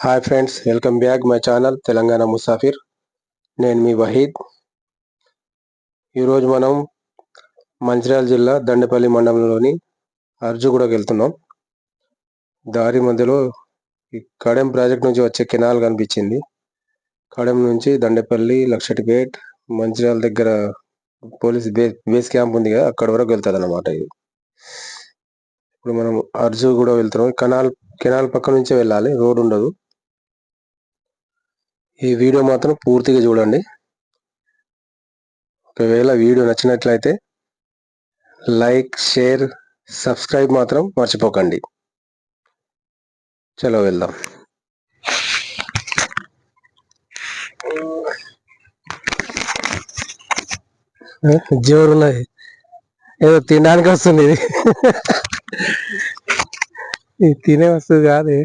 Hi friends, welcome back my channel Telangana Musafir. నేను మీ వహీద్. ఈరోజు మనం మంచిర్యాల జిల్లా దండేపల్లి మండలంలోని అర్జుగూడకు వెళ్తున్నాం. దారి మధ్యలో ఈ కడెం ప్రాజెక్ట్ నుంచి వచ్చే కెనాల్ కనిపించింది. కడెం నుంచి దండేపల్లి, లక్షటిపేట్, మంచిర్యాల దగ్గర పోలీస్ బేస్ క్యాంప్ ఉంది కదా, అక్కడ వరకు వెళ్తుంది అన్నమాట. ఇది ఇప్పుడు మనం అర్జుగూడ వెళ్తున్నాం. కెనాల్ పక్క నుంచే వెళ్ళాలి, రోడ్ ఉండదు. ఈ వీడియో మాత్రం పూర్తిగా చూడండి. ఒకవేళ వీడియో నచ్చినట్లయితే లైక్, షేర్, సబ్స్క్రైబ్ మాత్రం మర్చిపోకండి. చలో వెళ్దాం. జోరు ఉన్నది, ఏదో తినడానికి వస్తుంది. ఇది తినే వస్తుంది కాదు.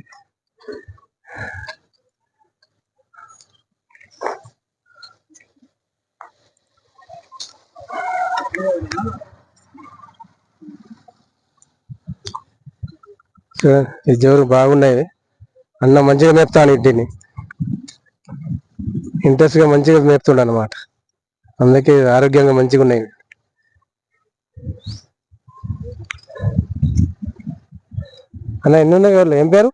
ఈ జోరు బాగున్నాయి. అన్న మంచిగా మేపుతాను, ఇంటిని ఇంట్రెస్ట్ గా మంచిగా మేపుతుండ అనమాట. అందుకే ఆరోగ్యంగా మంచిగా ఉన్నాయి. అన్న ఎన్ని ఉన్నాయి వాళ్ళు? ఏం పేరు?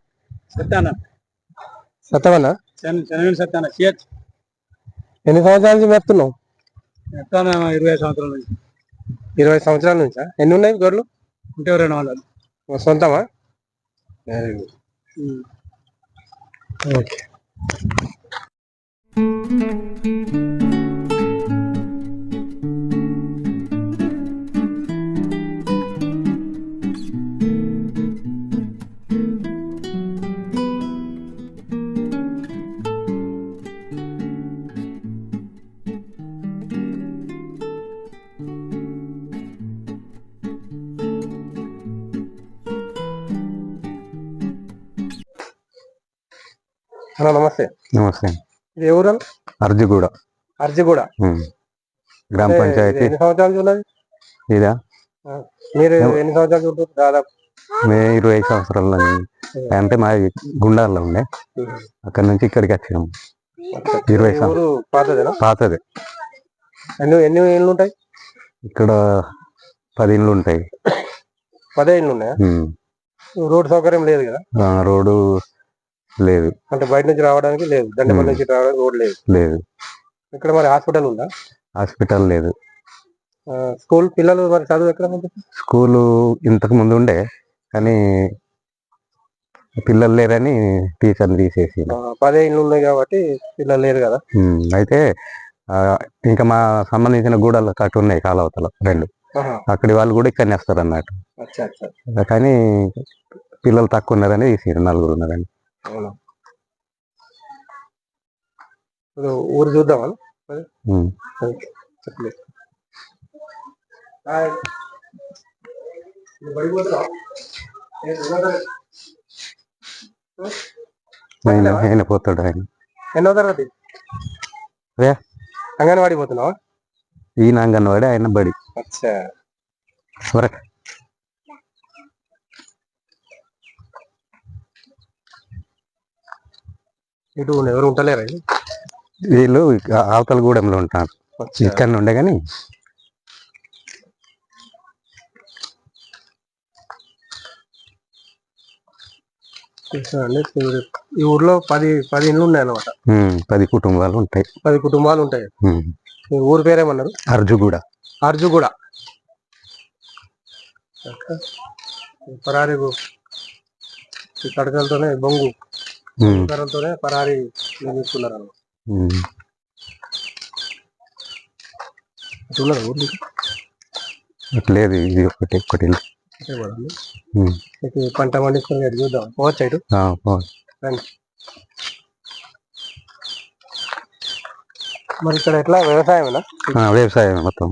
సత్యవన్నా. ఎన్ని సంవత్సరాల నుంచి మేపుతున్నావు? 20 సంవత్సరాల నుంచి. 20 సంవత్సరాల నుంచా? ఎన్ని ఉన్నాయి గొర్రెలు? ఉంటే 200. సొంతమా? ఓకే. అన్న నమస్తే. నమస్తే. ఇది ఎవరు? అర్జుగూడ. అర్జుగూడ గ్రామ పంచాయతీ. ఎన్ని సంవత్సరాలు ఉన్నది ఇదా? మీరు ఎన్ని సంవత్సరాలు చూస్తారు? దాదాపు 20 సంవత్సరాల. అంటే మా గుండాల్లో ఉండే, అక్కడ నుంచి ఇక్కడికి వచ్చినాము. 20 సంవత్సరాలు పాతదే. ఎన్ని ఇళ్ళు ఉంటాయి ఇక్కడ? 10 ఇళ్ళు ఉంటాయి. 10 ఇళ్ళు ఉన్నాయా? రోడ్ సౌకర్యం లేదు కదా? రోడ్డు లేదు. అంటే బయట నుంచి రావడానికి లేదు, దండపల్లి నుంచి రావడానికి రోడ్ లేదు. ఇక్కడ మరి హాస్పిటల్ ఉందా? హాస్పిటల్ లేదు. స్కూల్ పిల్లలు మరి చదువు ఎక్కడ? స్కూలు ఇంతకు ముందు ఉండే, కానీ పిల్లలు లేరని టీచర్ని తీసేసి. 10 ఇళ్ళు ఉన్నాయి కాబట్టి పిల్లలు లేరు కదా. అయితే ఇంకా మా సంబంధించిన గూడలు కట్టు ఉన్నాయి, కాలవతల 2. అక్కడి వాళ్ళు కూడా ఇక్కడనే వస్తారు అన్నట్టు. కానీ పిల్లలు తక్కువ ఉన్నారని తీసేరు, 4 ఉన్నారని. ఊరు చూద్దామా? ఆయన పోతాడు. ఆయన ఎన్నో తరగతి? అంగన్వాడి పోతున్నావా? ఈయన అంగన్వాడి, ఆయన బడి. ఇటు ఎవరు ఉంటలేరా? వీళ్ళు అవతల గూడెంలో ఉంటారు, ఇక్కడ నుండే. కానీ ఈ ఊర్లో 10 ఇళ్ళు ఉన్నాయి అన్నమాట. 10 కుటుంబాలు ఉంటాయి. 10 కుటుంబాలు ఉంటాయి. ఊరు పేరేమన్నారు? అర్జుగూడ. అర్జుగూడ. పరారీ తడకలతోనే బొంగు కర్రలతోనే పరారీ నిర్మిస్తున్నారు. లేదు, ఇది ఒకటి. పంట పండించుకొని చూద్దాం, పోవచ్చు ఇటు. మరి ఇక్కడ ఎట్లా వ్యవసాయమేనా? వ్యవసాయం మొత్తం.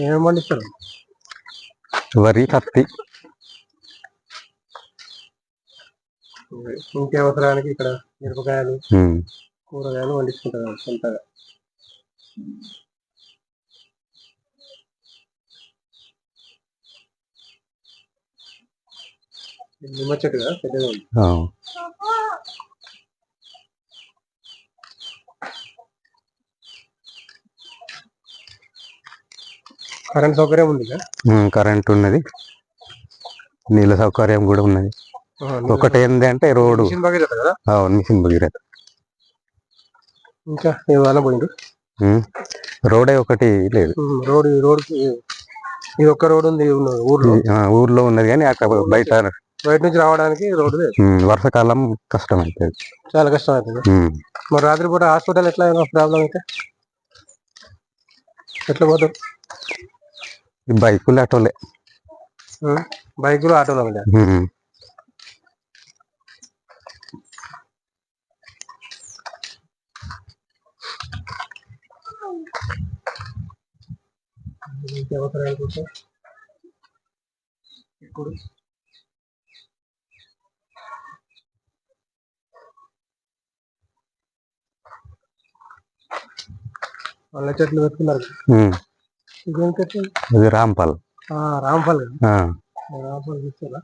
ఏమేమి పండిస్తారు? వరి, పత్తి. ఇంకే అవసరానికి ఇక్కడ మిరపకాయలు, కూరగాయలు పండించుకుంటారు సొంతగా. నిమ్మ చెట్టు కదా పెద్దగా ఉంది. ఆ, కరెంట్ సౌకర్యం ఉంది కదా. కరెంట్ ఉన్నది, నీళ్ళ సౌకర్యం కూడా ఉన్నది. ఒకటి ఏంటంటే రోడ్డు మిషన్ భగీరథ కదా. మిషన్ భగీరథ. ఇంకా ఏమైనా పోయిండు. రోడే ఒకటి లేదు. రోడ్కి ఇది ఒక్క రోడ్ ఉంది ఊర్లో. ఊర్లో ఉన్నది కానీ అక్కడ బయట నుంచి రావడానికి రోడ్డు లేదు. వర్షాకాలం కష్టం అవుతుంది, చాలా కష్టం అవుతుంది. మరి రాత్రిపూట హాస్పిటల్ ఎట్లా ప్రాబ్లం అయితే ఎట్లా పోతాం? బైకులు ఆటోలే. బైకులు ఆటోలో మీద. ఇప్పుడు వాళ్ళ చెట్లు పెట్టుకున్నారు. ఇదేం చెట్లు? ఇది రాంపల్. రాంపల్ రాంపల్ చూస్తారా?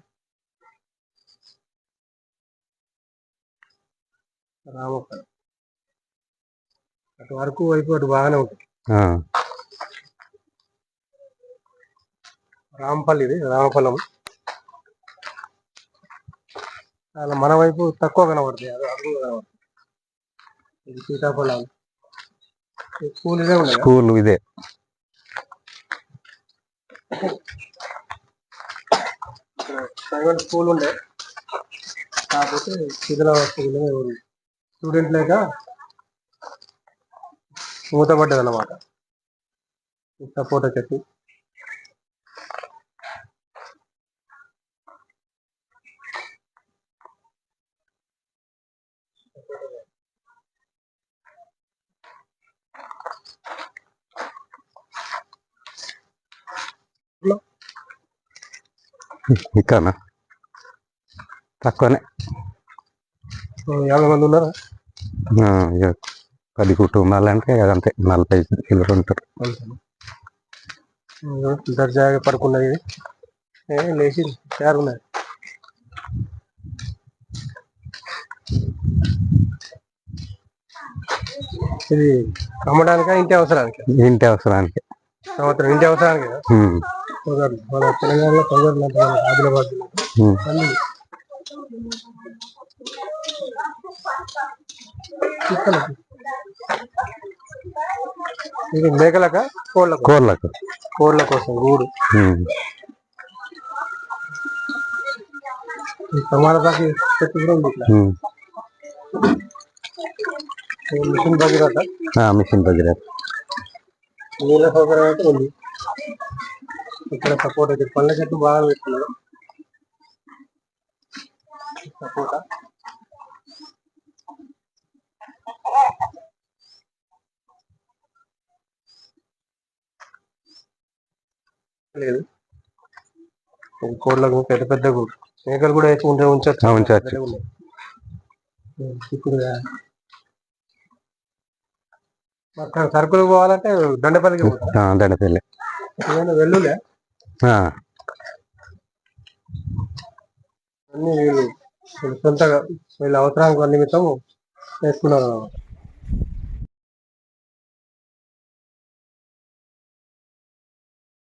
రామపల్ అటు వరకు వైపు అటు బాగానే ఉంటుంది. రాంపల్ ఇది రామఫలం. అలా మన వైపు తక్కువ కనబడుతుంది, అది అదుగు కనబడుతుంది. ఇది సీతాఫలాలు. స్కూల్ ఇదే ఉండదు. స్కూల్ ఇదే. ప్రైవేట్ స్కూల్ ఉండే, కాకపోతే శిథిలావస్థ స్టూడెంట్ లేక మూతపడ్డది అన్నమాట. సపోటా చెట్టు. ఇక్కడ తక్కువనే 50 మంది ఉన్నారా? 10 కుటుంబాలు అంటే అదంతే, 40 కిలోలు ఉంటారు. దర్జాగా పడుకున్నది, లేచి తయారున్నది. ఇది అమ్మడానికా ఇంటి అవసరానికి? ఇంటి అవసరానికి. సంవత్సరం ఇంటి అవసరానికి. మన తెలంగాణలో ఆదిలాబాద్ ఇది మేకలక కోళ్ళకు కోళ్ళ కోసం గూడు. సమానతాకి చెట్టు కూడా ఉంది. మిషన్ భగీరథ. మిషన్ భగీరథ. నీళ్ళ సౌకర్యం అయితే ఉంది. ఇక్కడ సపోటా చెట్టు, పళ్ళ చెట్టు బాగా పెట్టుకున్నారు. సపోటా లేదు. కోళ్ళకు పెద్ద పెద్ద గూడు. మేకలు కూడా వేసుకుంటే ఉంచచ్చు. ఇప్పుడు సరుకులు పోవాలంటే దండపల్లికి పోతాం. దండపల్లి వెల్లులే అన్ని వీళ్ళు సొంతగా వీళ్ళ అవసరానికి నిమిత్తం వేసుకున్నారు.